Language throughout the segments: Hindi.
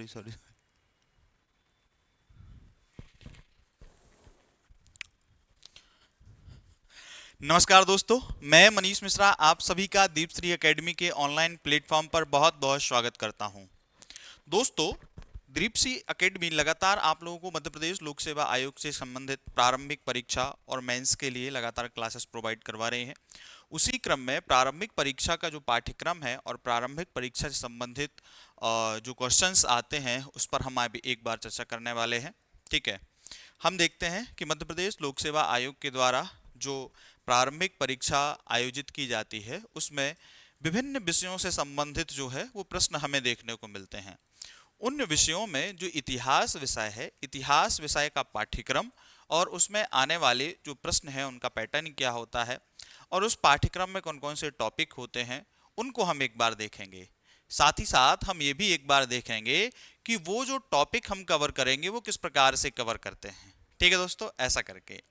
Sorry sorry. नमस्कार दोस्तों, मैं मनीष मिश्रा आप सभी का दीपश्री एकेडमी के ऑनलाइन प्लेटफॉर्म पर बहुत बहुत स्वागत करता हूं। दोस्तों, दीपश्री एकेडमी लगातार आप लोगों को मध्य प्रदेश लोक सेवा आयोग से संबंधित प्रारंभिक परीक्षा और मेंस के लिए लगातार क्लासेस प्रोवाइड करवा रहे हैं। उसी क्रम में प्रारंभिक परीक्षा का जो पाठ्यक्रम है और प्रारंभिक परीक्षा से संबंधित जो क्वेश्चंस आते हैं उस पर हम अभी एक बार चर्चा करने वाले हैं। ठीक है, हम देखते हैं कि मध्य प्रदेश लोक सेवा आयोग के द्वारा जो प्रारंभिक परीक्षा आयोजित की जाती है उसमें विभिन्न विषयों से संबंधित जो है वो प्रश्न हमें देखने को मिलते हैं। उन विषयों में जो इतिहास विषय है, इतिहास विषय का पाठ्यक्रम और उसमें आने वाले जो प्रश्न हैं उनका पैटर्न क्या होता है और उस पाठ्यक्रम में कौन कौन से टॉपिक होते हैं उनको हम एक बार देखेंगे। साथ ही साथ हम ये भी एक बार देखेंगे कि वो जो टॉपिक हम कवर करेंगे वो किस प्रकार से कवर करते हैं। ठीक है दोस्तों, ऐसा करके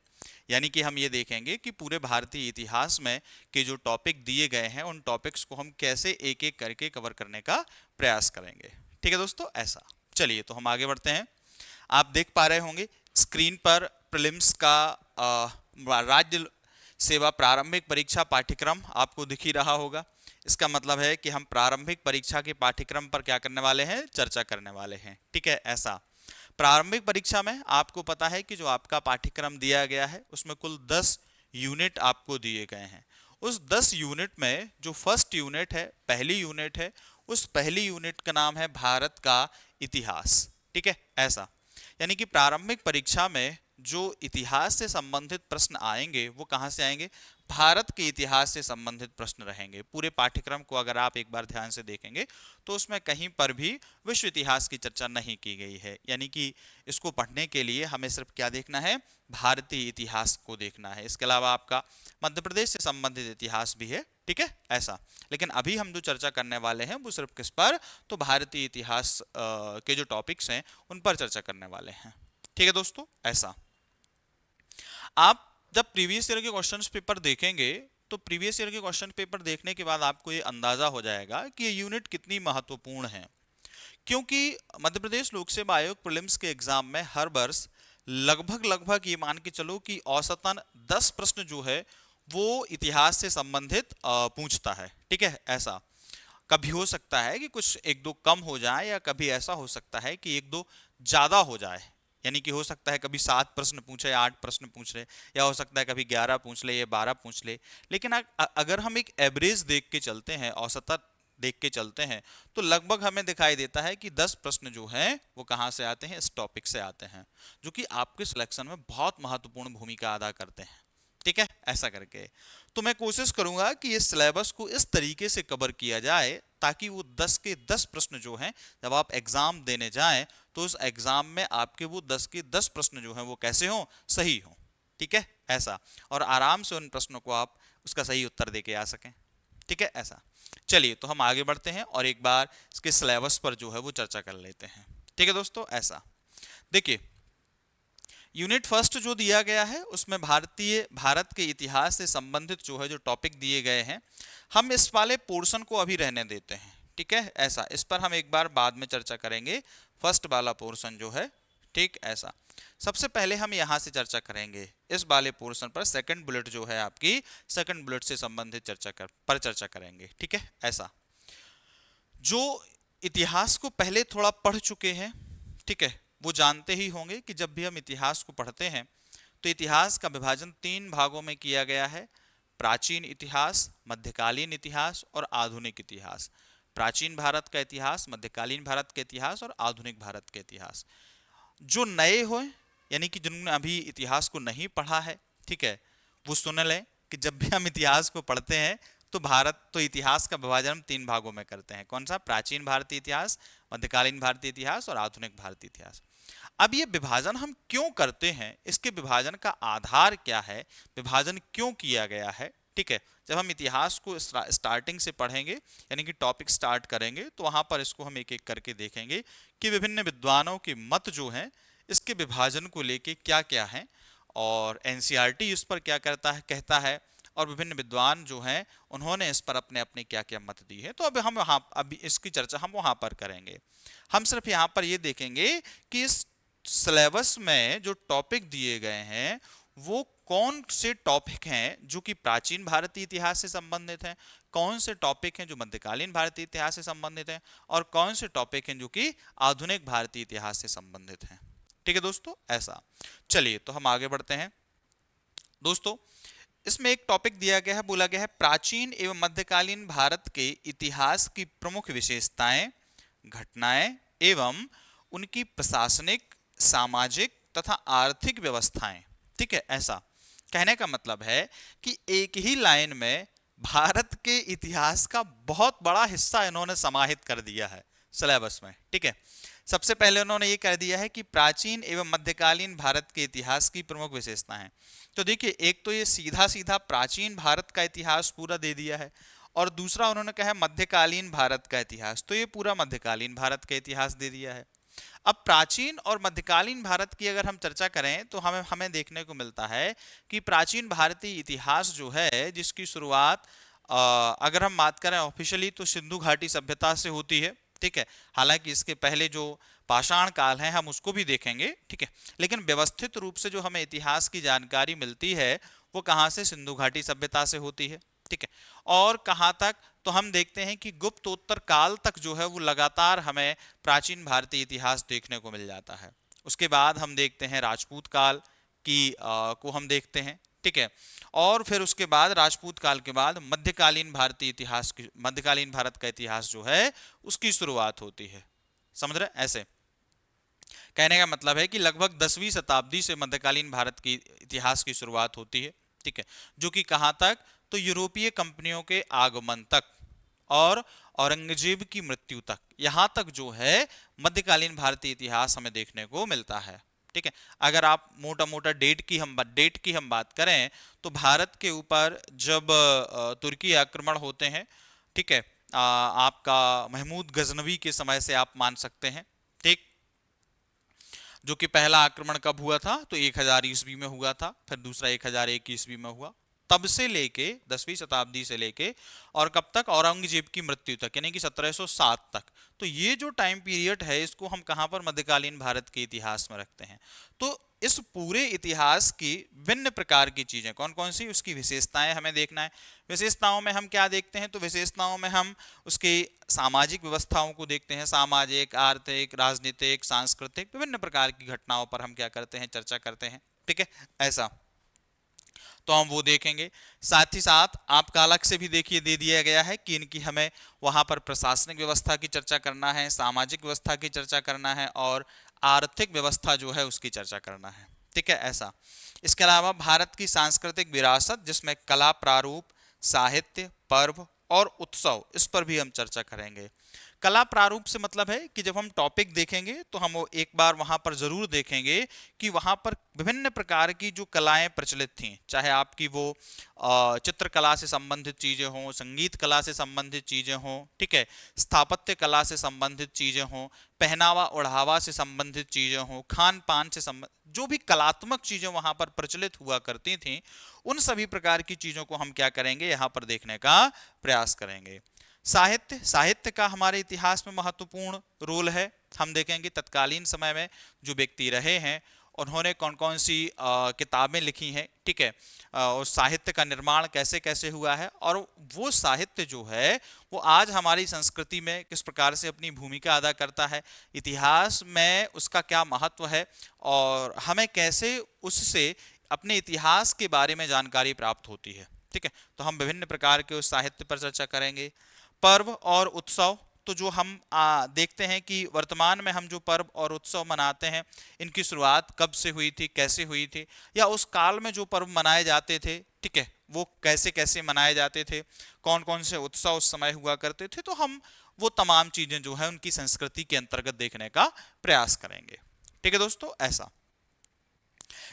यानी कि हम ये देखेंगे कि पूरे भारतीय इतिहास में के जो टॉपिक दिए गए हैं उन टॉपिक्स को हम कैसे एक एक करके कवर करने का प्रयास करेंगे। ठीक है दोस्तों, ऐसा। चलिए तो हम आगे बढ़ते हैं। आप देख पा रहे होंगे स्क्रीन पर प्रीलिम्स का राज्य सेवा प्रारंभिक परीक्षा पाठ्यक्रम आपको दिख ही रहा होगा। इसका मतलब है कि हम प्रारंभिक परीक्षा के पाठ्यक्रम पर क्या करने वाले हैं, चर्चा करने वाले हैं। ठीक है, ऐसा। प्रारंभिक परीक्षा में आपको पता है कि जो आपका पाठ्यक्रम दिया गया है उसमें कुल 10 यूनिट आपको दिए गए हैं। उस 10 यूनिट में जो फर्स्ट यूनिट है, पहली यूनिट है, उस पहली यूनिट का नाम है भारत का इतिहास। ठीक है, ऐसा। यानी कि प्रारंभिक परीक्षा में जो इतिहास से संबंधित प्रश्न आएंगे वो कहाँ से आएंगे, भारत के इतिहास से संबंधित प्रश्न रहेंगे। पूरे पाठ्यक्रम को अगर आप एक बार ध्यान से देखेंगे तो उसमें कहीं पर भी विश्व इतिहास की चर्चा नहीं की गई है। यानी कि इसको पढ़ने के लिए हमें सिर्फ क्या देखना है, भारतीय इतिहास को देखना है। इसके अलावा आपका मध्य प्रदेश से संबंधित इतिहास भी है। ठीक है, ऐसा। लेकिन अभी हम जो चर्चा करने वाले हैं वो सिर्फ किस पर, तो भारतीय इतिहास के जो टॉपिक्स हैं उन पर चर्चा करने वाले हैं। ठीक है दोस्तों, ऐसा। आप जब प्रीवियस ईयर के क्वेश्चंस पेपर देखेंगे तो प्रीवियस ईयर के क्वेश्चन पेपर देखने के बाद आपको ये अंदाजा हो जाएगा कि ये यूनिट कितनी महत्वपूर्ण है। क्योंकि मध्य प्रदेश लोक सेवा आयोग प्रीलिम्स के एग्जाम में हर वर्ष लगभग लगभग ये मान के चलो कि औसतन 10 प्रश्न जो है वो इतिहास से संबंधित पूछता है। ठीक है, ऐसा। कभी हो सकता है कि कुछ एक दो कम हो जाए या कभी ऐसा हो सकता है कि एक दो ज्यादा हो जाए। यानी कि हो सकता है कभी 7 प्रश्न पूछे, 8 प्रश्न पूछ ले, या हो सकता है कभी 11 पूछ ले या 12 पूछ ले। लेकिन अगर हम एक एवरेज देख के चलते हैं, औसतन देख के चलते हैं, तो लगभग हमें दिखाई देता है कि 10 प्रश्न जो हैं वो कहाँ से आते हैं, इस टॉपिक से आते हैं, जो कि आपके सिलेक्शन में बहुत महत्वपूर्ण भूमिका अदा करते हैं। ठीक है, ऐसा करके तो मैं कोशिश करूंगा कि इस सिलेबस को इस तरीके से कवर किया जाए ताकि वो 10 के 10 प्रश्न जो हैं जब आप एग्जाम देने जाएं तो उस एग्जाम में आपके वो 10 के 10 प्रश्न जो हैं वो कैसे हों, सही हों। ठीक है, ऐसा। और आराम से उन प्रश्नों को आप उसका सही उत्तर दे के आ सकें। ठीक है, ऐसा। चलिए तो हम आगे बढ़ते हैं और एक बार इसके सिलेबस पर जो है वो चर्चा कर लेते हैं। ठीक है दोस्तों, ऐसा। देखिए, यूनिट फर्स्ट जो दिया गया है उसमें भारत के इतिहास से संबंधित जो है जो टॉपिक दिए गए हैं, हम इस वाले पोर्शन को अभी रहने देते हैं। ठीक है, ऐसा। इस पर हम एक बार बाद में चर्चा करेंगे, फर्स्ट वाला पोर्शन जो है। ठीक, ऐसा। सबसे पहले हम यहां से चर्चा करेंगे इस वाले पोर्शन पर, सेकंड बुलेट जो है आपकी, सेकंड बुलेट से संबंधित चर्चा करेंगे। ठीक है, ऐसा। जो इतिहास को पहले थोड़ा पढ़ चुके हैं, ठीक है, वो जानते ही होंगे कि जब भी हम इतिहास को पढ़ते हैं तो इतिहास का विभाजन 3 भागों में किया गया है, प्राचीन इतिहास, मध्यकालीन इतिहास और आधुनिक इतिहास। प्राचीन भारत का इतिहास, मध्यकालीन भारत का इतिहास और आधुनिक भारत का इतिहास। जो नए हो, यानी कि जिन्होंने अभी इतिहास को नहीं पढ़ा है, ठीक है, वो सुन लें कि जब भी हम इतिहास को पढ़ते हैं तो इतिहास का विभाजन हम 3 भागों में करते हैं। कौन सा, प्राचीन भारतीय इतिहास, मध्यकालीन भारतीय इतिहास और आधुनिक भारतीय इतिहास। अब ये विभाजन हम क्यों करते हैं, इसके विभाजन का आधार क्या है, विभाजन क्यों किया गया है। ठीक है, जब हम इतिहास को स्टार्टिंग से पढ़ेंगे यानी कि टॉपिक स्टार्ट करेंगे तो वहां पर इसको हम एक एक करके देखेंगे कि विभिन्न विद्वानों के मत जो हैं इसके विभाजन को लेके क्या क्या है और एनसीईआरटी इस पर क्या कहता है और विभिन्न विद्वान जो हैं उन्होंने इस पर अपने अपने क्या क्या मत दी है। तो अब हम वहाँ अभी इसकी चर्चा हम वहाँ पर करेंगे। हम सिर्फ यहाँ पर ये देखेंगे कि इस सिलेबस में जो टॉपिक दिए गए हैं वो कौन से टॉपिक हैं जो कि प्राचीन भारतीय इतिहास से संबंधित हैं, कौन से टॉपिक हैं जो मध्यकालीन भारतीय इतिहास से संबंधित हैं, और कौन से टॉपिक हैं जो कि आधुनिक भारतीय इतिहास से संबंधित हैं। ठीक है दोस्तों, ऐसा। चलिए तो हम आगे बढ़ते हैं दोस्तों। इसमें एक टॉपिक दिया गया है, बोला गया है प्राचीन एवं मध्यकालीन भारत के इतिहास की प्रमुख विशेषताएं, घटनाएं एवं उनकी प्रशासनिक, सामाजिक तथा आर्थिक व्यवस्थाएं। ठीक है, ऐसा कहने का मतलब है कि एक ही लाइन में भारत के इतिहास का बहुत बड़ा हिस्सा इन्होंने समाहित कर दिया है सिलेबस में। ठीक है, सबसे पहले उन्होंने ये कह दिया है कि प्राचीन एवं मध्यकालीन भारत के इतिहास की प्रमुख विशेषताएं। तो देखिए, एक तो ये सीधा सीधा प्राचीन भारत का इतिहास पूरा दे दिया है, और दूसरा उन्होंने कहा है मध्यकालीन भारत का इतिहास, तो ये पूरा मध्यकालीन भारत का इतिहास दे दिया है। अब प्राचीन और मध्यकालीन भारत की अगर हम चर्चा करें तो हमें हमें देखने को मिलता है कि प्राचीन भारतीय इतिहास जो है जिसकी शुरुआत अगर हम बात करें ऑफिशियली तो सिंधु घाटी सभ्यता से होती है। ठीक है, हालांकि इसके पहले जो पाषाण काल है हम उसको भी देखेंगे। ठीक है, लेकिन व्यवस्थित रूप से जो हमें इतिहास की जानकारी मिलती है वो कहाँ से, सिंधु घाटी सभ्यता से होती है। ठीक है, और कहाँ तक, तो हम देखते हैं कि गुप्तोत्तर काल तक जो है वो लगातार हमें प्राचीन भारतीय इतिहास देखने को मिल जाता है। उसके बाद हम देखते हैं राजपूत काल की को हम देखते हैं। ठीक है, और फिर उसके बाद राजपूत काल के बाद मध्यकालीन भारतीय इतिहास की, मध्यकालीन भारत का इतिहास जो है उसकी शुरुआत होती है। समझ रहे, ऐसे कहने का मतलब है कि लगभग 10वीं शताब्दी से मध्यकालीन भारत की इतिहास की शुरुआत होती है। ठीक है, जो कि कहां तक, तो यूरोपीय कंपनियों के आगमन तक और औरंगजेब की मृत्यु तक, यहां तक जो है मध्यकालीन भारतीय इतिहास हमें देखने को मिलता है। ठीक है, अगर आप मोटा मोटा डेट की हम बात करें तो भारत के ऊपर जब तुर्की आक्रमण होते हैं, ठीक है, आपका महमूद गजनवी के समय से आप मान सकते हैं। ठीक, जो कि पहला आक्रमण कब हुआ था, तो 1000 ईस्वी में हुआ था, फिर दूसरा 1001 ईस्वी में हुआ। तब से लेके 10वीं शताब्दी से लेके और कब तक, औरंगजेब की मृत्यु तक, यानी कि 1707 तक। तो ये जो टाइम पीरियड है इसको हम कहां पर, मध्यकालीन भारत के इतिहास में रखते हैं। तो इस पूरे इतिहास की भिन्न प्रकार की चीजें कौन कौन सी, उसकी विशेषताएं हमें देखना है। विशेषताओं में हम क्या देखते हैं, तो विशेषताओं में हम उसकी सामाजिक व्यवस्थाओं को देखते हैं, सामाजिक, आर्थिक, राजनीतिक, सांस्कृतिक विभिन्न प्रकार की घटनाओं पर हम क्या करते हैं, चर्चा करते हैं। ठीक है, ऐसा तो हम वो देखेंगे। साथ ही साथ आपका अलग से भी देखिए दे दिया गया है कि इनकी हमें वहां पर प्रशासनिक व्यवस्था की चर्चा करना है, सामाजिक व्यवस्था की चर्चा करना है और आर्थिक व्यवस्था जो है उसकी चर्चा करना है। ठीक है, ऐसा। इसके अलावा भारत की सांस्कृतिक विरासत जिसमें कला, प्रारूप, साहित्य, पर्व और उत्सव, इस पर भी हम चर्चा करेंगे। कला प्रारूप से मतलब है कि जब हम टॉपिक देखेंगे तो हम वो एक बार वहां पर जरूर देखेंगे कि वहां पर विभिन्न प्रकार की जो कलाएं प्रचलित थीं, चाहे आपकी वो चित्रकला से संबंधित चीजें हों, संगीत कला से संबंधित चीजें हों, ठीक है, स्थापत्य कला से संबंधित चीजें हों, पहनावा ओढ़ावा से संबंधित चीजें हों, खान पान से संबंधित जो भी कलात्मक चीजें वहां पर प्रचलित हुआ करती थीं, उन सभी प्रकार की चीजों को हम क्या करेंगे, यहां पर देखने का प्रयास करेंगे। साहित्य, साहित्य का हमारे इतिहास में महत्वपूर्ण रोल है। हम देखेंगे तत्कालीन समय में जो व्यक्ति रहे हैं उन्होंने कौन कौन सी किताबें लिखी हैं। ठीक है, और साहित्य का निर्माण कैसे कैसे हुआ है, और वो साहित्य जो है वो आज हमारी संस्कृति में किस प्रकार से अपनी भूमिका अदा करता है, इतिहास में उसका क्या महत्व है, और हमें कैसे उससे अपने इतिहास के बारे में जानकारी प्राप्त होती है। ठीक है, तो हम विभिन्न प्रकार के उस साहित्य पर चर्चा करेंगे। पर्व और उत्सव, तो जो हम देखते हैं कि वर्तमान में हम जो पर्व और उत्सव मनाते हैं इनकी शुरुआत कब से हुई थी, कैसे हुई थी, या उस काल में जो पर्व मनाए जाते थे, ठीक है, वो कैसे कैसे मनाए जाते थे, कौन कौन से उत्सव उस समय हुआ करते थे, तो हम वो तमाम चीजें जो है उनकी संस्कृति के अंतर्गत देखने का प्रयास करेंगे। ठीक है दोस्तों, ऐसा।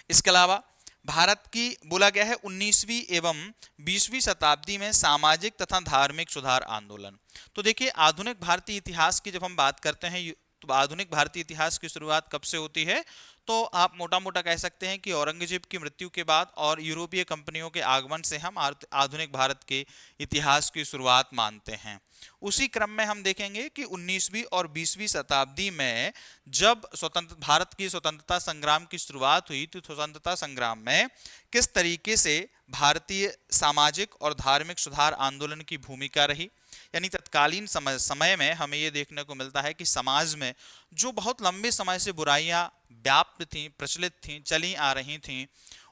इसके अलावा भारत की बोला गया है 19वीं एवं 20वीं शताब्दी में सामाजिक तथा धार्मिक सुधार आंदोलन। तो देखिए आधुनिक भारतीय इतिहास की जब हम बात करते हैं तो आधुनिक भारतीय इतिहास की शुरुआत कब से होती है? तो आप मोटा मोटा कह सकते हैं कि औरंगजेब की मृत्यु के बाद और यूरोपीय कंपनियों के आगमन से हम आधुनिक भारत के इतिहास की शुरुआत मानते हैं। उसी क्रम में हम देखेंगे कि 19वीं और 20वीं शताब्दी में जब स्वतंत्र भारत की स्वतंत्रता संग्राम की शुरुआत हुई, तो स्वतंत्रता संग्राम में किस तरीके से भारतीय सामाजिक और धार्मिक सुधार आंदोलन की भूमिका रही। यानी तत्कालीन समय में हमें यह देखने को मिलता है कि समाज में जो बहुत लंबे समय से बुराइयां व्याप्त थीं, प्रचलित थीं, चली आ रही थीं,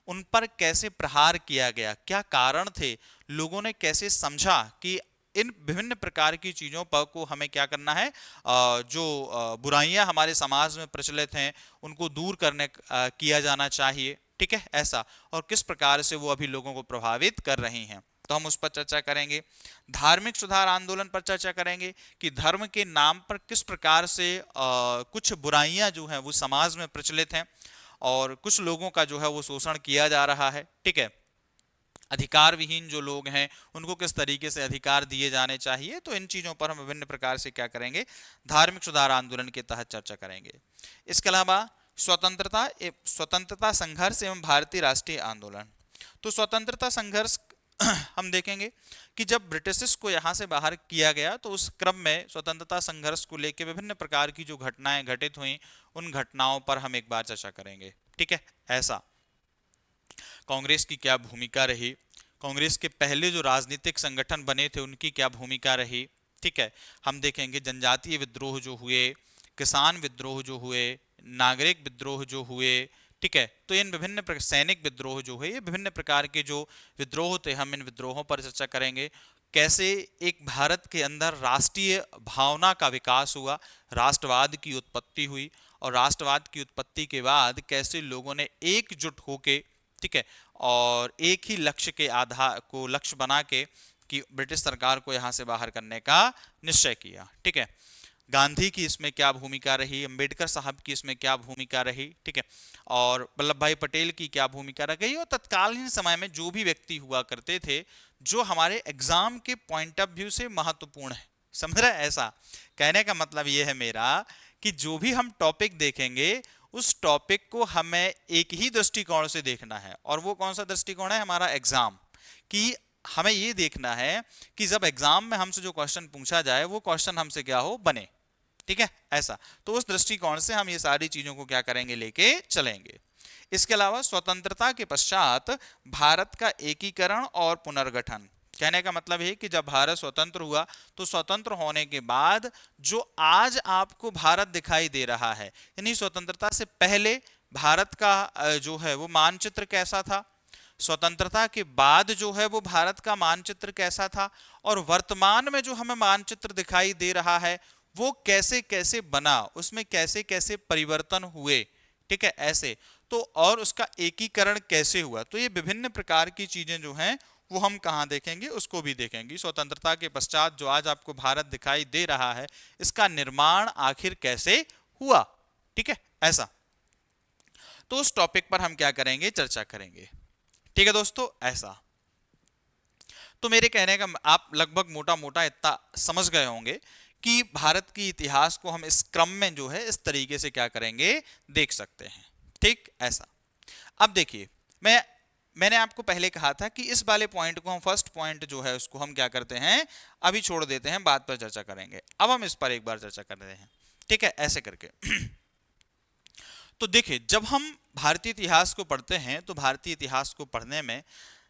उन पर कैसे प्रहार किया गया, क्या कारण थे, लोगों ने कैसे समझा कि इन विभिन्न प्रकार की चीजों पर को हमें क्या करना है, जो बुराइयां हमारे समाज में प्रचलित हैं उनको दूर करने किया जाना चाहिए। ठीक है, ऐसा, और किस प्रकार से वो अभी लोगों को प्रभावित कर रही हैं, तो हम उस पर चर्चा करेंगे। धार्मिक सुधार आंदोलन पर चर्चा करेंगे कि धर्म के नाम पर किस प्रकार से कुछ बुराइयां जो हैं वो समाज में प्रचलित हैं और कुछ लोगों का जो है वो शोषण किया जा रहा है। ठीक है, अधिकार विहीन जो लोग हैं उनको किस तरीके से अधिकार दिए जाने चाहिए, तो इन चीजों पर हम विभिन्न प्रकार से क्या करेंगे, धार्मिक सुधार आंदोलन के तहत चर्चा करेंगे। इसके अलावा स्वतंत्रता संघर्ष एवं भारतीय राष्ट्रीय आंदोलन। तो स्वतंत्रता संघर्ष हम देखेंगे कि जब ब्रिटिश को यहाँ से बाहर किया गया तो उस क्रम में स्वतंत्रता संघर्ष को लेकर विभिन्न प्रकार की जो घटनाएं घटित हुई, उन घटनाओं पर हम एक बार चर्चा करेंगे। ठीक है, ऐसा, कांग्रेस की क्या भूमिका रही, कांग्रेस के पहले जो राजनीतिक संगठन बने थे उनकी क्या भूमिका रही। ठीक है, हम देखेंगे जनजातीय विद्रोह जो हुए, किसान विद्रोह जो हुए, नागरिक विद्रोह जो हुए। ठीक है, तो इन विभिन्न सैनिक विद्रोह जो है, ये विभिन्न प्रकार के जो विद्रोह थे, हम इन विद्रोहों पर चर्चा करेंगे। कैसे एक भारत के अंदर राष्ट्रीय भावना का विकास हुआ, राष्ट्रवाद की उत्पत्ति हुई, और राष्ट्रवाद की उत्पत्ति के बाद कैसे लोगों ने एकजुट होके, ठीक है, और एक ही लक्ष्य के आधार को लक्ष्य बना के कि ब्रिटिश सरकार को यहां से बाहर करने का निश्चय किया। ठीक है, गांधी की इसमें क्या भूमिका रही, अंबेडकर साहब की इसमें क्या भूमिका रही, ठीक है, और वल्लभ भाई पटेल की क्या भूमिका रही, और तत्कालीन समय में जो भी व्यक्ति हुआ करते थे जो हमारे एग्जाम के पॉइंट ऑफ व्यू से महत्वपूर्ण है। समझ रहे, ऐसा कहने का मतलब यह है मेरा कि जो भी हम टॉपिक देखेंगे उस टॉपिक को हमें एक ही दृष्टिकोण से देखना है, और वो कौन सा दृष्टिकोण है, हमारा एग्जाम, कि हमें ये देखना है कि जब एग्जाम में हमसे जो क्वेश्चन पूछा जाए वो क्वेश्चन हमसे क्या हो, बने। ठीक है, ऐसा, तो उस दृष्टिकोण से हम ये सारी चीजों को क्या करेंगे, लेके चलेंगे। इसके अलावा स्वतंत्रता के पश्चात भारत का एकीकरण और पुनर्गठन। कहने का मतलब है कि जब भारत स्वतंत्र हुआ तो स्वतंत्र होने के बाद जो आज आपको भारत दिखाई दे रहा है, यानी स्वतंत्रता से पहले भारत का जो है वो मानचित्र कैसा था, स्वतंत्रता के बाद जो है वो भारत का मानचित्र कैसा था, और वर्तमान में जो हमें मानचित्र दिखाई दे रहा है वो कैसे कैसे बना, उसमें कैसे कैसे परिवर्तन हुए। ठीक है, ऐसे, तो और उसका एकीकरण कैसे हुआ, तो ये विभिन्न प्रकार की चीजें जो हैं वो हम कहाँ देखेंगे, उसको भी देखेंगे। स्वतंत्रता के पश्चात जो आज आपको भारत दिखाई दे रहा है इसका निर्माण आखिर कैसे हुआ। ठीक है, ऐसा, तो उस टॉपिक पर हम क्या करेंगे, चर्चा करेंगे। ठीक है दोस्तों, ऐसा, तो मेरे कहने का आप लगभग मोटा मोटा इतना समझ गए होंगे कि भारत की इतिहास को हम इस क्रम में जो है इस तरीके से क्या करेंगे, देख सकते हैं। ठीक, ऐसा, अब देखिए, मैंने आपको पहले कहा था कि इस वाले पॉइंट को हम, फर्स्ट पॉइंट जो है उसको हम क्या करते हैं, अभी छोड़ देते हैं, बाद पर चर्चा करेंगे। अब हम इस पर एक बार चर्चा कर रहे हैं। ठीक है, ऐसे करके तो देखिए, जब हम भारतीय इतिहास को पढ़ते हैं तो भारतीय इतिहास को पढ़ने में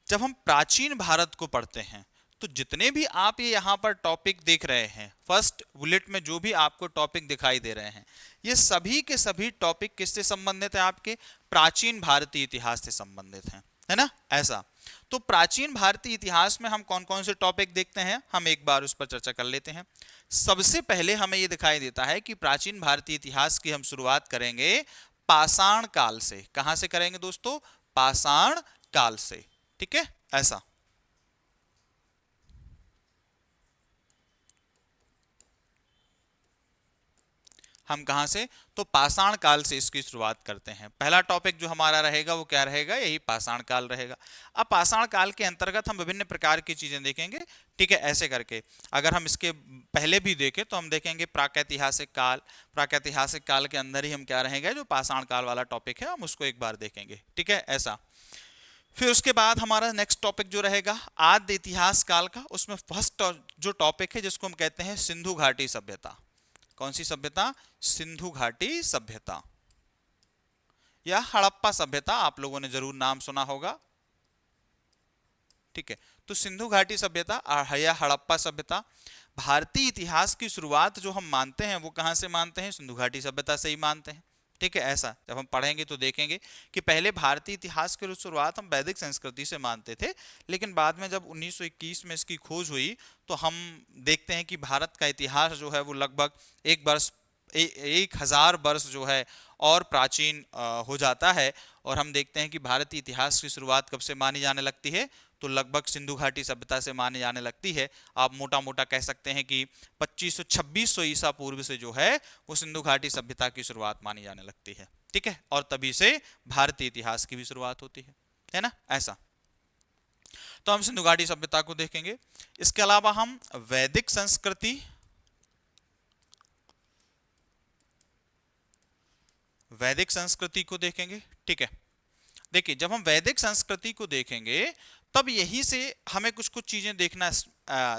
जब हम प्राचीन भारत को पढ़ते हैं तो जितने भी आप ये यहाँ पर टॉपिक देख रहे हैं, फर्स्ट बुलेट में जो भी आपको टॉपिक दिखाई दे रहे हैं, ये सभी के सभी टॉपिक किससे संबंधित है, आपके प्राचीन भारतीय इतिहास से संबंधित हैं, है ना, ऐसा। तो प्राचीन भारतीय इतिहास में हम कौन कौन से टॉपिक देखते हैं, हम एक बार उस पर चर्चा कर लेते हैं। सबसे पहले हमें यह दिखाई देता है कि प्राचीन भारतीय इतिहास की हम शुरुआत करेंगे पाषाण काल से। कहां से करेंगे दोस्तों, पाषाण काल से। ठीक है, ऐसा, हम कहां से, तो पाषाण काल से इसकी शुरुआत करते हैं। पहला टॉपिक जो हमारा रहेगा वो क्या रहेगा, यही पाषाण काल रहेगा। अब पाषाण काल के अंतर्गत हम विभिन्न प्रकार की चीजें देखेंगे, ठीक है, ऐसे करके। अगर हम इसके पहले भी देखें तो हम देखेंगे प्रागैतिहासिक काल। प्रागैतिहासिक काल के अंदर ही हम क्या रहेंगे, जो पाषाण काल वाला टॉपिक है हम उसको एक बार देखेंगे, ठीक है, ऐसा। फिर उसके बाद हमारा नेक्स्ट टॉपिक जो रहेगा आद्य इतिहास काल का, उसमें फर्स्ट जो टॉपिक है जिसको हम कहते हैं सिंधु घाटी सभ्यता। कौन सी सभ्यता, सिंधु घाटी सभ्यता या हड़प्पा सभ्यता, आप लोगों ने जरूर नाम सुना होगा, ठीक है। तो सिंधु घाटी सभ्यता या हड़प्पा सभ्यता, भारतीय इतिहास की शुरुआत जो हम मानते हैं वो कहां से मानते हैं, सिंधु घाटी सभ्यता से ही मानते हैं, ठीक है, ऐसा। जब हम पढ़ेंगे तो देखेंगे कि पहले भारतीय इतिहास की शुरुआत हम वैदिक संस्कृति से मानते थे, लेकिन बाद में जब 1921 में इसकी खोज हुई तो हम देखते हैं कि भारत का इतिहास जो है वो लगभग 1000 वर्ष जो है और प्राचीन हो जाता है। और हम देखते हैं कि भारतीय इतिहास की शुरुआत कब से मानी जाने लगती है, तो लगभग सिंधु घाटी सभ्यता से मानी जाने लगती है। आप मोटा मोटा कह सकते हैं कि 2500-2600 ईसा पूर्व से जो है वो सिंधु घाटी सभ्यता की शुरुआत मानी जाने लगती है, ठीक है। और तभी से भारतीय इतिहास की भी शुरुआत होती है ना, ऐसा। तो हम सिंधु घाटी सभ्यता को देखेंगे। इसके अलावा हम वैदिक संस्कृति, वैदिक संस्कृति को देखेंगे, ठीक है। देखिए, जब हम वैदिक संस्कृति को देखेंगे तब यही से हमें कुछ कुछ चीजें देखना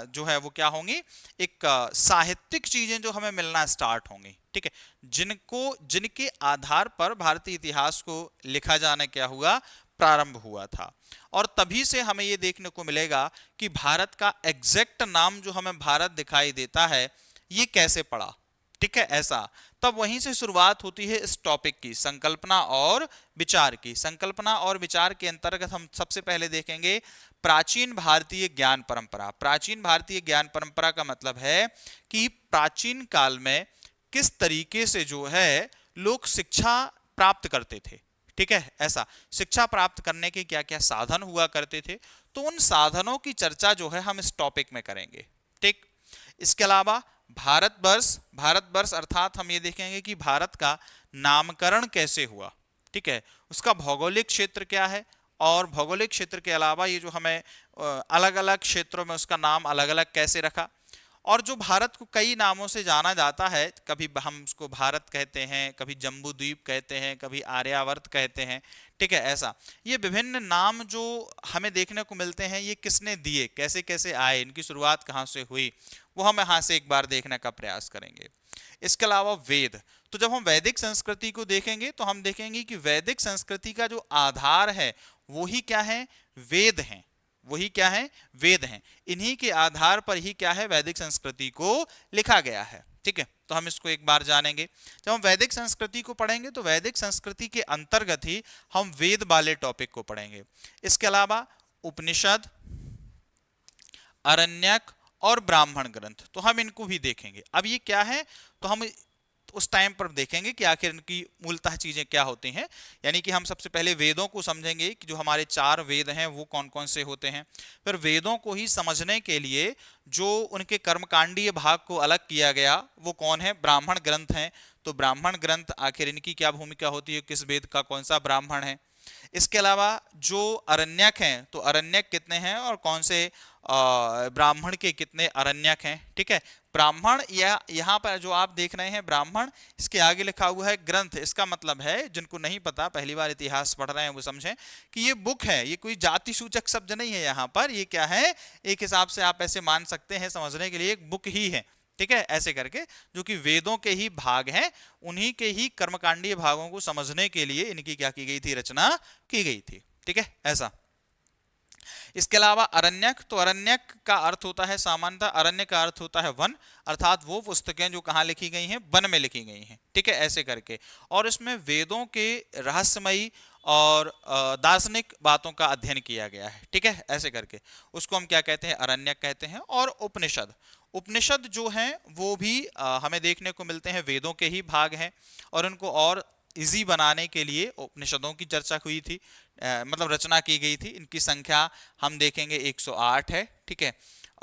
जो है वो क्या होंगी, एक साहित्यिक चीजें जो हमें मिलना स्टार्ट होंगी, ठीक है, जिनके आधार पर भारतीय इतिहास को लिखा जाना क्या हुआ, प्रारंभ हुआ था। और तभी से हमें ये देखने को मिलेगा कि भारत का एग्जैक्ट नाम जो हमें भारत दिखाई देता है ये कैसे पड़ा, ठीक है, ऐसा। तब वहीं से शुरुआत होती है इस टॉपिक की, संकल्पना और विचार की। संकल्पना और विचार के अंतर्गत हम सबसे पहले देखेंगे प्राचीन भारतीय ज्ञान परंपरा। प्राचीन भारतीय ज्ञान परंपरा का मतलब है कि प्राचीन काल में किस तरीके से जो है लोग शिक्षा प्राप्त करते थे, ठीक है, ऐसा। शिक्षा प्राप्त करने के क्या क्या साधन हुआ करते थे, तो उन साधनों की चर्चा जो है हम इस टॉपिक में करेंगे, ठीक। इसके अलावा भारतवर्ष अर्थात हम ये देखेंगे कि भारत का नामकरण कैसे हुआ, ठीक है, उसका भौगोलिक क्षेत्र क्या है, और भौगोलिक क्षेत्र के अलावा ये जो हमें अलग अलग क्षेत्रों में उसका नाम अलग अलग कैसे रखा। और जो भारत को कई नामों से जाना जाता है, कभी हम उसको भारत कहते हैं, कभी जम्बू द्वीप कहते हैं, कभी आर्यावर्त कहते हैं, ठीक है, ऐसा। ये विभिन्न नाम जो हमें देखने को मिलते हैं ये किसने दिए, कैसे कैसे आए, इनकी शुरुआत कहाँ से हुई, वो हम यहाँ से एक बार देखने का प्रयास करेंगे। इसके अलावा वेद, तो जब हम वैदिक संस्कृति को देखेंगे तो हम देखेंगे कि वैदिक संस्कृति का जो आधार है वो ही क्या है, वेद हैं। वही क्या है, वेद हैं। इन्हीं के आधार पर ही क्या है, वैदिक संस्कृति को लिखा गया है, ठीक है। तो हम इसको एक बार जानेंगे। जब हम वैदिक संस्कृति को पढ़ेंगे तो वैदिक संस्कृति के अंतर्गत ही हम वेद वाले टॉपिक को पढ़ेंगे। इसके अलावा उपनिषद, अरण्यक और ब्राह्मण ग्रंथ, तो हम इनको भी देखेंगे। अब ये क्या है, तो हम उस टाइम पर देखेंगे कि आखिर इनकी मूलतः चीजें क्या होती हैं। यानी कि हम सबसे पहले वेदों को समझेंगे कि जो हमारे 4 वेद हैं वो कौन कौन से होते हैं। फिर वेदों को ही समझने के लिए जो उनके कर्मकांडीय भाग को अलग किया गया वो कौन है, ब्राह्मण ग्रंथ हैं। तो ब्राह्मण ग्रंथ आखिर इनकी क्या भूमिका होती है, किस वेद का कौन सा ब्राह्मण है। इसके अलावा जो अरण्यक हैं, तो अरण्यक कितने हैं और कौन से ब्राह्मण के कितने अरण्यक हैं, ठीक है। ब्राह्मण या यहाँ पर जो आप देख रहे हैं ब्राह्मण, इसके आगे लिखा हुआ है ग्रंथ। इसका मतलब है, जिनको नहीं पता, पहली बार इतिहास पढ़ रहे हैं, वो समझें कि ये बुक है, ये कोई जाति सूचक शब्द नहीं है। यहाँ पर ये क्या है, एक हिसाब से आप ऐसे मान सकते हैं समझने के लिए एक बुक ही है, ठीक है, ऐसे करके, जो कि वेदों के ही भाग हैं। उन्हीं के ही कर्मकांडीय भागों को समझने के लिए इनकी क्या की गई थी, रचना की गई थी, ठीक है, ऐसा। इसके अलावा अरण्यक, तो अरण्यक का अर्थ होता है, सामान्यतः अरण्य का अर्थ होता है वन, अर्थात वो पुस्तकें जो कहाँ लिखी गई हैं, वन में लिखी गई हैं, ठीक है, ऐसे करके। और इसमें वेदों के रहस्यमयी और दार्शनिक बातों का अध्ययन किया गया है, ठीक है, ऐसे करके उसको हम क्या कहते हैं, अरण्यक कहते हैं। और उपनिषद, उपनिषद जो हैं वो भी हमें देखने को मिलते हैं वेदों के ही भाग हैं। और उनको और इजी बनाने के लिए उपनिषदों की चर्चा हुई थी, मतलब रचना की गई थी। इनकी संख्या हम देखेंगे 108 है, ठीक है।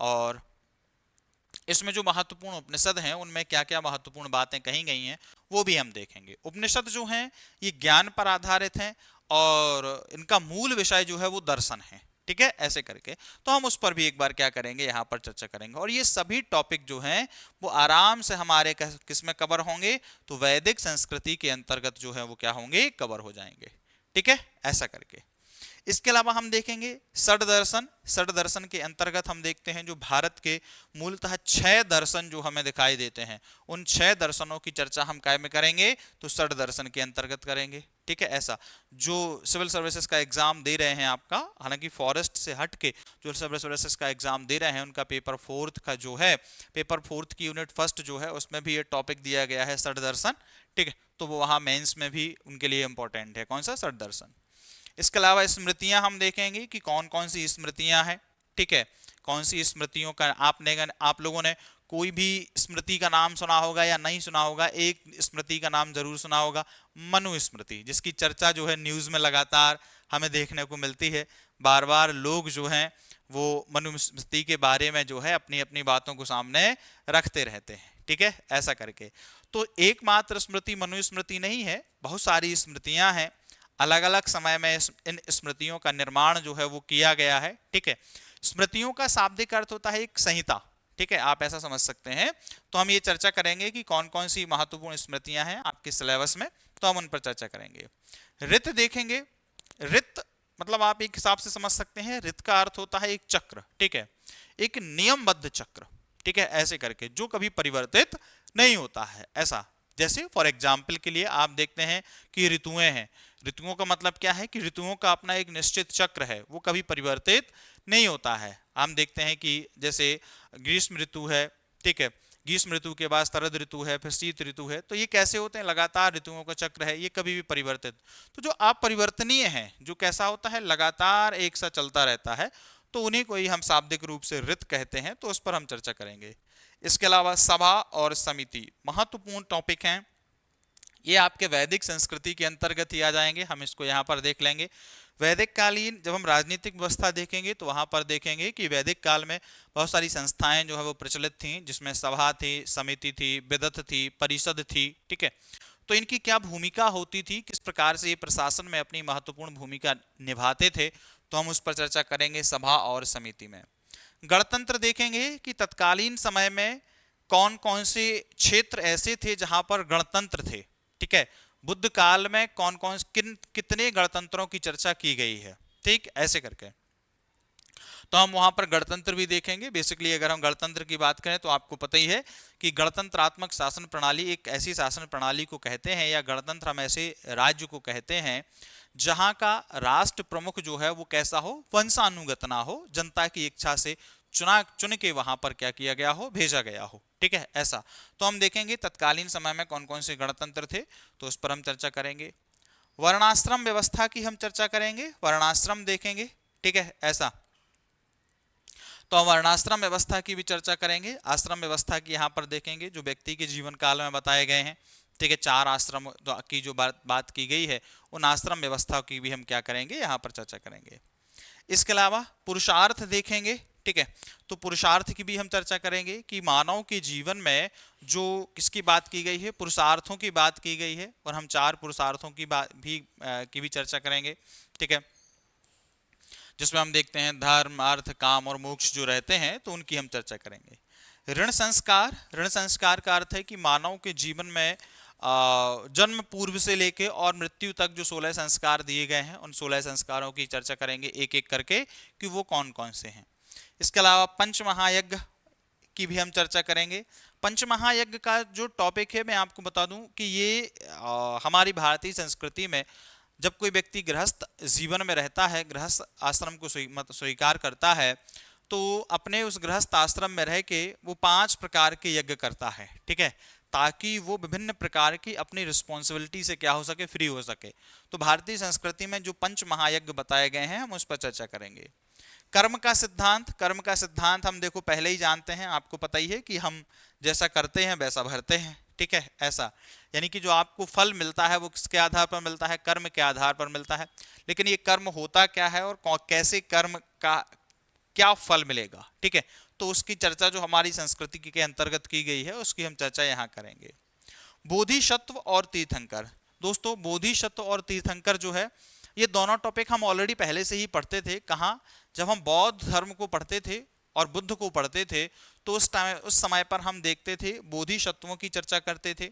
और इसमें जो महत्वपूर्ण उपनिषद हैं उनमें क्या क्या महत्वपूर्ण बातें कही गई हैं वो भी हम देखेंगे। उपनिषद जो हैं ये ज्ञान पर आधारित हैं और इनका मूल विषय जो है वो दर्शन है, ठीक है, ऐसे करके। तो हम उस पर भी एक बार क्या करेंगे, यहाँ पर चर्चा करेंगे। और ये सभी टॉपिक जो हैं वो आराम से हमारे किस में कवर होंगे, तो वैदिक संस्कृति के अंतर्गत जो है वो क्या होंगे, कवर हो जाएंगे, ठीक है, ऐसा करके। इसके अलावा हम देखेंगे षड दर्शन। षड दर्शन के अंतर्गत हम देखते हैं जो भारत के मूलतः 6 दर्शन जो हमें दिखाई देते हैं, उन 6 दर्शनों की चर्चा हम काय में करेंगे, तो षड दर्शन के अंतर्गत करेंगे, ठीक है, ऐसा। जो सिविल सर्विसेज का एग्जाम दे रहे हैं आपका, हालांकि फॉरेस्ट से हट के जो सिविल सर्विसेज का एग्जाम दे रहे हैं उनका पेपर 4 का जो है, पेपर 4 की यूनिट फर्स्ट जो है उसमें भी ये टॉपिक दिया गया है षड दर्शन, ठीक है। तो वो वहां मेंस में भी उनके लिए इंपॉर्टेंट है, कौन सा, षड दर्शन। इसके अलावा स्मृतियां हम देखेंगे कि कौन कौन सी स्मृतियां हैं, ठीक है, कौन सी स्मृतियों का आप लोगों ने कोई भी स्मृति का नाम सुना होगा या नहीं सुना होगा, एक स्मृति का नाम जरूर सुना होगा, मनुस्मृति, जिसकी चर्चा जो है न्यूज में लगातार हमें देखने को मिलती है। बार बार लोग जो हैं वो मनुस्मृति के बारे में जो है अपनी अपनी बातों को सामने रखते रहते हैं, ठीक है, ऐसा करके। तो एकमात्र स्मृति मनुस्मृति नहीं है, बहुत सारी स्मृतियां हैं, अलग अलग समय में इन स्मृतियों का निर्माण जो है वो किया गया है, ठीक है। स्मृतियों का शाब्दिक अर्थ होता है एक संहिता, ठीक है, आप ऐसा समझ सकते हैं। तो हम ये चर्चा करेंगे कि कौन कौन सी महत्वपूर्ण स्मृतियां हैं आपके सिलेबस में, तो हम उन पर चर्चा करेंगे। रित देखेंगे। रित मतलब आप एक हिसाब से समझ सकते हैं, रित का अर्थ होता है एक चक्र, ठीक है, एक नियमबद्ध चक्र, ठीक है, ऐसे करके जो कभी परिवर्तित नहीं होता है, ऐसा। जैसे फॉर एग्जाम्पल के लिए आप देखते हैं कि ऋतुएं हैं, ऋतुओं का मतलब क्या है कि ऋतुओं का अपना एक निश्चित चक्र है, वो कभी परिवर्तित नहीं होता है। हम देखते हैं कि जैसे ग्रीष्म ऋतु है, ठीक है, ग्रीष्म ऋतु के बाद शरद ऋतु है, फिर शीत ऋतु है, तो ये कैसे होते हैं, लगातार ऋतुओं का चक्र है, ये कभी भी परिवर्तित। तो जो अपरिवर्तनीय है, जो कैसा होता है, लगातार एक सा चलता रहता है, तो उन्हीं को ही हम शाब्दिक रूप से ऋत कहते हैं, तो उस पर हम चर्चा करेंगे। इसके अलावा सभा और समिति महत्वपूर्ण टॉपिक हैं, ये आपके वैदिक संस्कृति के अंतर्गत ही आ जाएंगे, हम इसको यहाँ पर देख लेंगे। वैदिक कालीन जब हम राजनीतिक व्यवस्था देखेंगे तो वहां पर देखेंगे कि वैदिक काल में बहुत सारी संस्थाएं जो है वो प्रचलित थीं, जिसमें सभा थी, समिति थी, विदत थी, परिषद थी, ठीक है। तो इनकी क्या भूमिका होती थी, किस प्रकार से ये प्रशासन में अपनी महत्वपूर्ण भूमिका निभाते थे, तो हम उस पर चर्चा करेंगे सभा और समिति में। गणतंत्र देखेंगे कि तत्कालीन समय में कौन कौन से क्षेत्र ऐसे थे जहां पर गणतंत्र थे, ठीक है, बुद्ध काल में कौन कौन कितने गणतंत्रों की चर्चा की गई है, ठीक, ऐसे करके। तो हम वहां पर गणतंत्र भी देखेंगे। बेसिकली अगर हम गणतंत्र की बात करें तो आपको पता ही है कि गणतंत्रात्मक शासन प्रणाली एक ऐसी शासन प्रणाली को कहते हैं, या गणतंत्र हम ऐसे राज्य को कहते हैं जहां का राष्ट्र प्रमुख जो है वो कैसा हो, वंशानुगत ना हो, जनता की इच्छा से चुन के वहां पर क्या किया गया हो, भेजा गया हो, ठीक है, ऐसा। तो हम देखेंगे तत्कालीन समय में कौन कौन से गणतंत्र थे, तो उस पर हम चर्चा करेंगे। वर्णाश्रम व्यवस्था की हम चर्चा करेंगे, वर्णाश्रम देखेंगे, ठीक है, ऐसा। तो हम वर्णाश्रम व्यवस्था की भी चर्चा करेंगे। आश्रम व्यवस्था की यहाँ पर देखेंगे, जो व्यक्ति के जीवन काल में बताए गए हैं, ठीक है, 4 आश्रम की जो बात की गई है, उन आश्रम व्यवस्था की भी हम क्या करेंगे, यहाँ पर चर्चा करेंगे। इसके अलावा पुरुषार्थ देखेंगे, ठीक है, तो पुरुषार्थ की भी हम चर्चा करेंगे कि मानव के जीवन में जो किसकी बात की गई है, पुरुषार्थों की बात की गई है, और हम 4 पुरुषार्थों की भी चर्चा करेंगे, ठीक है, जिसमें हम देखते हैं धर्म, अर्थ, काम और मोक्ष जो रहते हैं, तो उनकी हम चर्चा करेंगे। ऋण संस्कार, ऋण संस्कार का अर्थ है कि मानव के जीवन में जन्म पूर्व से लेके और मृत्यु तक जो 16 संस्कार दिए गए हैं, उन 16 संस्कारों की चर्चा करेंगे एक एक करके कि वो कौन कौन से हैं। इसके अलावा पंच महायज्ञ की भी हम चर्चा करेंगे। पंच महायज्ञ का जो टॉपिक है, मैं आपको बता दूं कि ये हमारी भारतीय संस्कृति में जब कोई व्यक्ति गृहस्थ जीवन में रहता है, गृहस्थ आश्रम को स्वीकार करता है, तो अपने उस गृहस्थ आश्रम में रह के वो 5 प्रकार के यज्ञ करता है, ठीक है, ताकि वो विभिन्न प्रकार की अपनी रिस्पॉन्सिबिलिटी से क्या हो सके, फ्री हो सके। तो भारतीय संस्कृति में जो पंच महायज्ञ बताए गए हैं, हम उस पर चर्चा करेंगे। कर्म का सिद्धांत, कर्म का सिद्धांत हम देखो पहले ही जानते हैं, आपको पता ही है कि हम जैसा करते हैं वैसा भरते हैं, ठीक है, ऐसा। यानी कि जो आपको फल मिलता है वो किसके आधार पर मिलता है, कर्म के आधार पर मिलता है। लेकिन ये कर्म होता क्या है और कैसे कर्म का क्या फल मिलेगा, ठीक है, तो उसकी चर्चा जो हमारी संस्कृति के अंतर्गत की गई है उसकी हम चर्चा यहाँ करेंगे। बोधिसत्व और तीर्थंकर। दोस्तों बोधिसत्व और तीर्थंकर जो है ये दोनों टॉपिक हम ऑलरेडी पहले से ही पढ़ते थे। कहाँ? जब हम बौद्ध धर्म को पढ़ते थे और बुद्ध को पढ़ते थे तो उस समय पर हम देखते थे बोधिसत्वों की चर्चा करते थे।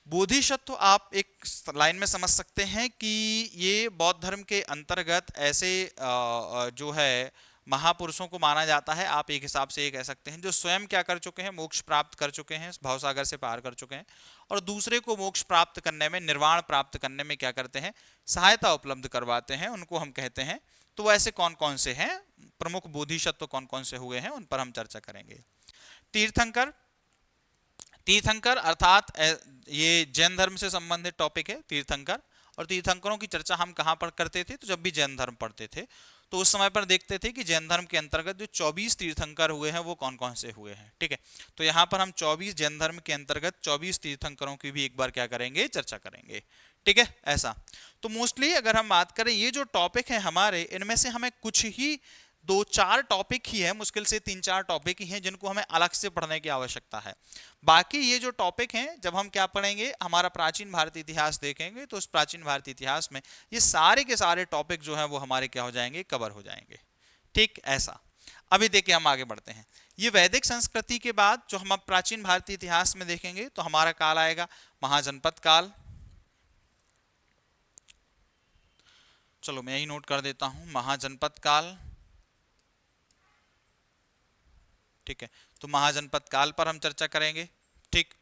बोधिसत्व आप एक लाइन में समझ सकते हैं कि ये बौद्ध धर्म के अंतर्गत ऐसे जो है महापुरुषों को माना जाता है। आप एक हिसाब से ये कह सकते हैं जो स्वयं क्या कर चुके हैं, मोक्ष प्राप्त कर चुके हैं, भवसागर से पार कर चुके हैं और दूसरे को मोक्ष प्राप्त करने में, निर्वाण प्राप्त करने में क्या करते हैं, सहायता उपलब्ध करवाते हैं, उनको हम कहते हैं। तो वैसे कौन कौन से हैं, प्रमुख बोधिसत्व कौन कौन से हुए हैं, उन पर हम चर्चा करेंगे। तीर्थंकर, तीर्थंकर अर्थात ये जैन धर्म से संबंधित टॉपिक है तीर्थंकर। और तीर्थंकरों की चर्चा हम कहाँ पर करते थे, तो जब भी जैन धर्म पढ़ते थे तो उस समय पर देखते थे कि जैन धर्म के अंतर्गत जो 24 तीर्थंकर हुए हैं वो कौन कौन से हुए हैं। ठीक है, तो यहाँ पर हम 24 जैन धर्म के अंतर्गत 24 तीर्थंकरों की भी एक बार क्या करेंगे, चर्चा करेंगे। ठीक है, ऐसा। तो मोस्टली अगर हम बात करें ये जो टॉपिक है हमारे, इनमें से हमें कुछ ही 2-4 टॉपिक ही है, मुश्किल से 3-4 टॉपिक ही हैं जिनको हमें अलग से पढ़ने की आवश्यकता है। बाकी ये जो टॉपिक हैं जब हम क्या पढ़ेंगे, हमारा प्राचीन भारतीय इतिहास देखेंगे तो उस प्राचीन भारतीय इतिहास में ये सारे के सारे टॉपिक जो हैं वो हमारे क्या हो जाएंगे, कवर हो जाएंगे। ठीक, ऐसा। अभी देखिए हम आगे बढ़ते हैं। ये वैदिक संस्कृति के बाद जो हम अब प्राचीन भारतीय इतिहास में देखेंगे तो हमारा काल आएगा महाजनपद काल। चलो मैं यही नोट कर देता हूं, महाजनपद काल। ठीक है, तो महाजनपद काल पर हम चर्चा करेंगे। ठीक,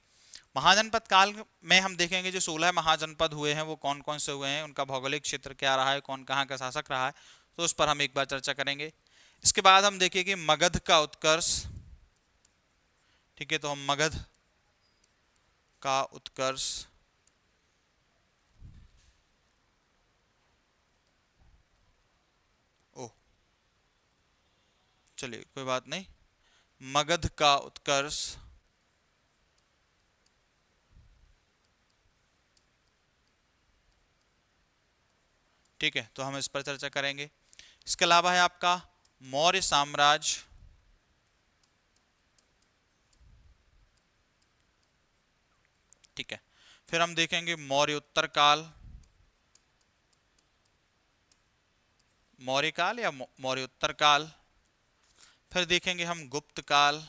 महाजनपद काल में हम देखेंगे जो 16 महाजनपद हुए हैं वो कौन कौन से हुए हैं, उनका भौगोलिक क्षेत्र क्या रहा है, कौन कहाँ का शासक रहा है, तो उस पर हम एक बार चर्चा करेंगे। इसके बाद हम देखेंगे मगध का उत्कर्ष। ठीक है, तो हम मगध का उत्कर्ष, ओ चलिए कोई बात नहीं, मगध का उत्कर्ष। ठीक है, तो हम इस पर चर्चा करेंगे। इसके अलावा है आपका मौर्य साम्राज्य। ठीक है, फिर हम देखेंगे मौर्य उत्तर काल, मौर्य काल या मौर्य उत्तर काल। फिर देखेंगे हम गुप्त काल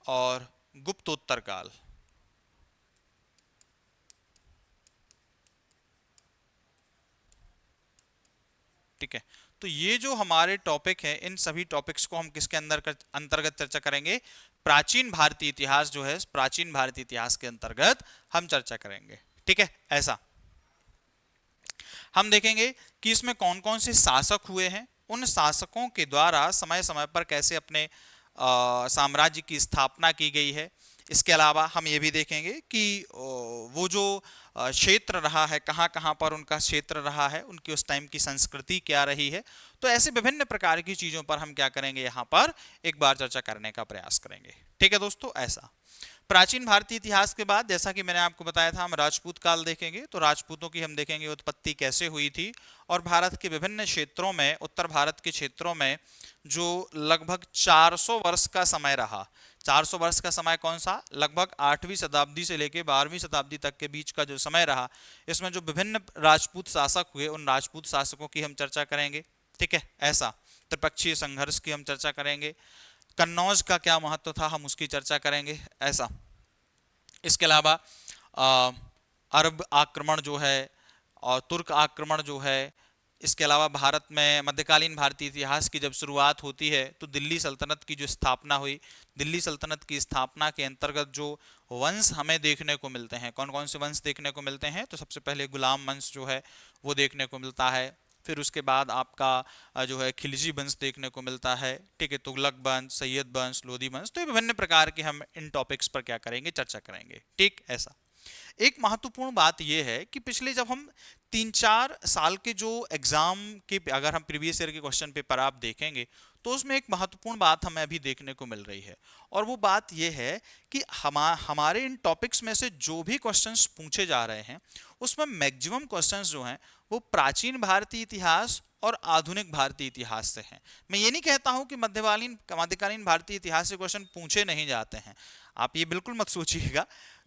और गुप्तोत्तर काल। ठीक है, तो ये जो हमारे टॉपिक है इन सभी टॉपिक्स को हम किसके अंतर्गत चर्चा करेंगे, प्राचीन भारतीय इतिहास जो है, प्राचीन भारतीय इतिहास के अंतर्गत हम चर्चा करेंगे। ठीक है, ऐसा। हम देखेंगे कि इसमें कौन कौन से शासक हुए हैं, उन शासकों के द्वारा समय समय पर कैसे अपने साम्राज्य की स्थापना की गई है। इसके अलावा हम ये भी देखेंगे कि वो जो क्षेत्र रहा है, कहाँ कहाँ पर उनका क्षेत्र रहा है, उनकी उस टाइम की संस्कृति क्या रही है। तो ऐसे विभिन्न प्रकार की चीज़ों पर हम क्या करेंगे, यहाँ पर एक बार चर्चा करने का प्रयास करेंगे। ठीक है दोस्तों, ऐसा। प्राचीन भारतीय इतिहास के बाद जैसा कि मैंने आपको बताया था हम राजपूत काल देखेंगे। तो राजपूतों की हम देखेंगे उत्पत्ति कैसे हुई थी और भारत के विभिन्न क्षेत्रों में, उत्तर भारत के क्षेत्रों में जो लगभग 400 वर्ष का समय रहा। 400 वर्ष का समय कौन सा, लगभग 8वीं शताब्दी से लेकर 12वीं शताब्दी तक के बीच का जो समय रहा, इसमें जो विभिन्न राजपूत शासक हुए उन राजपूत शासकों की हम चर्चा करेंगे। ठीक है, ऐसा। त्रिपक्षीय संघर्ष की हम चर्चा करेंगे। कन्नौज का क्या महत्व था हम उसकी चर्चा करेंगे, ऐसा। इसके अलावा अरब आक्रमण जो है और तुर्क आक्रमण जो है, इसके अलावा भारत में मध्यकालीन भारतीय इतिहास की जब शुरुआत होती है तो दिल्ली सल्तनत की जो स्थापना हुई, दिल्ली सल्तनत की स्थापना के अंतर्गत जो वंश हमें देखने को मिलते हैं, कौन कौन से वंश देखने को मिलते हैं, तो सबसे पहले गुलाम वंश जो है वो देखने को मिलता है। फिर उसके बाद आपका जो है खिलजी वंश देखने को मिलता है। ठीक है, तुगलक वंश, सैयद वंश, लोधी वंश। तो ये विभिन्न प्रकार के हम इन टॉपिक्स पर क्या करेंगे, चर्चा करेंगे। ठीक, ऐसा। एक महत्वपूर्ण बात यह है कि पिछले जब हम 3-4 साल के जो एग्जाम के, अगर हम प्रीवियस ईयर के क्वेश्चन पेपर आप देखेंगे तो उसमें एक महत्वपूर्ण बात हमें अभी देखने को मिल रही है और वो बात यह है कि हमारे इन टॉपिक्स में से जो भी क्वेश्चंस पूछे जा रहे हैं उसमें मैक्सिमम क्वेश्चंस जो हैं वो प्राचीन भारतीय इतिहास और आधुनिक भारतीय इतिहास से हैं। मैं ये नहीं कहता हूं कि मध्यकालीन भारतीय इतिहास से क्वेश्चन पूछे नहीं जाते हैं, आप ये बिल्कुल मत सोचिएगा,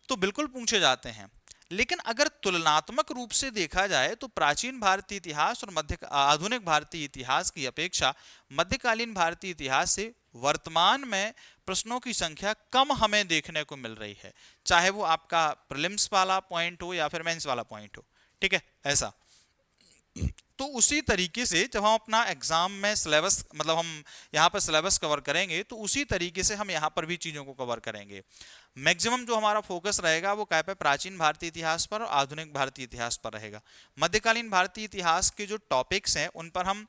तो बिल्कुल पूछे जाते हैं। लेकिन अगर तुलनात्मक रूप से देखा जाए तो प्राचीन भारतीय इतिहास और आधुनिक भारतीय इतिहास की अपेक्षा मध्यकालीन भारतीय इतिहास से वर्तमान में प्रश्नों की संख्या कम हमें देखने को मिल रही है, चाहे वो आपका प्रीलिम्स वाला पॉइंट हो या फिर मेंस वाला पॉइंट हो। ठीक है, ऐसा। तो उसी तरीके से जब हम अपना एग्जाम में सिलेबस, मतलब हम यहाँ पर सिलेबस कवर करेंगे, तो उसी तरीके से हम यहाँ पर भी चीज़ों को कवर करेंगे। मैक्सिमम जो हमारा फोकस रहेगा वो क्या पे, प्राचीन भारतीय इतिहास पर और आधुनिक भारतीय इतिहास पर रहेगा। मध्यकालीन भारतीय इतिहास के जो टॉपिक्स हैं उन पर हम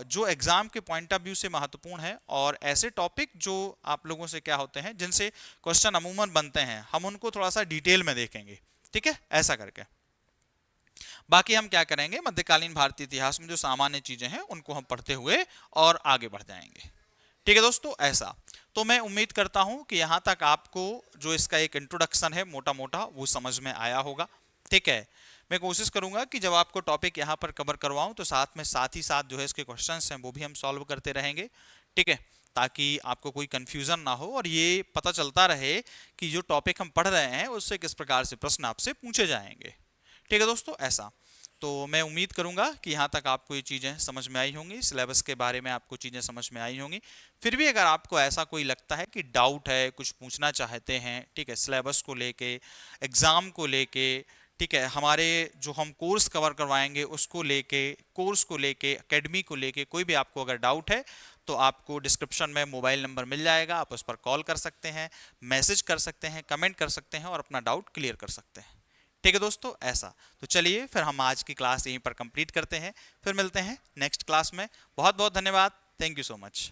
जो एग्जाम के पॉइंट ऑफ व्यू से महत्वपूर्ण है, और ऐसे टॉपिक जो आप लोगों से क्या होते हैं, जिनसे क्वेश्चन अमूमन बनते हैं, हम उनको थोड़ा सा डिटेल में देखेंगे। ठीक है, ऐसा करके बाकी हम क्या करेंगे, मध्यकालीन भारतीय इतिहास में जो सामान्य चीजें हैं उनको हम पढ़ते हुए और आगे बढ़ जाएंगे। ठीक है दोस्तों, ऐसा। तो मैं उम्मीद करता हूं कि यहां तक आपको जो इसका एक इंट्रोडक्शन है मोटा मोटा वो समझ में आया होगा। ठीक है, मैं कोशिश करूंगा कि जब आपको टॉपिक यहां पर कवर करवाऊं तो साथ ही साथ जो है इसके क्वेश्चंस हैं वो भी हम सॉल्व करते रहेंगे। ठीक है, ताकि आपको कोई कंफ्यूजन ना हो और ये पता चलता रहे कि जो टॉपिक हम पढ़ रहे हैं उससे किस प्रकार से प्रश्न आपसे पूछे जाएंगे। ठीक है दोस्तों, ऐसा। तो मैं उम्मीद करूंगा कि यहाँ तक आपको ये चीज़ें समझ में आई होंगी, सिलेबस के बारे में आपको चीज़ें समझ में आई होंगी। फिर भी अगर आपको ऐसा कोई लगता है कि डाउट है, कुछ पूछना चाहते हैं, ठीक है, सिलेबस को लेके, एग्ज़ाम को लेके, ठीक है, हमारे जो हम कोर्स कवर करवाएंगे उसको लेके, कोर्स को लेके, एकेडमी को लेके कोई भी आपको अगर डाउट है तो आपको डिस्क्रिप्शन में मोबाइल नंबर मिल जाएगा, आप उस पर कॉल कर सकते हैं, मैसेज कर सकते हैं, कमेंट कर सकते हैं और अपना डाउट क्लियर कर सकते हैं। ठीक है दोस्तों, ऐसा। तो चलिए फिर हम आज की क्लास यहीं पर कंप्लीट करते हैं, फिर मिलते हैं नेक्स्ट क्लास में। बहुत बहुत धन्यवाद, थैंक यू सो मच।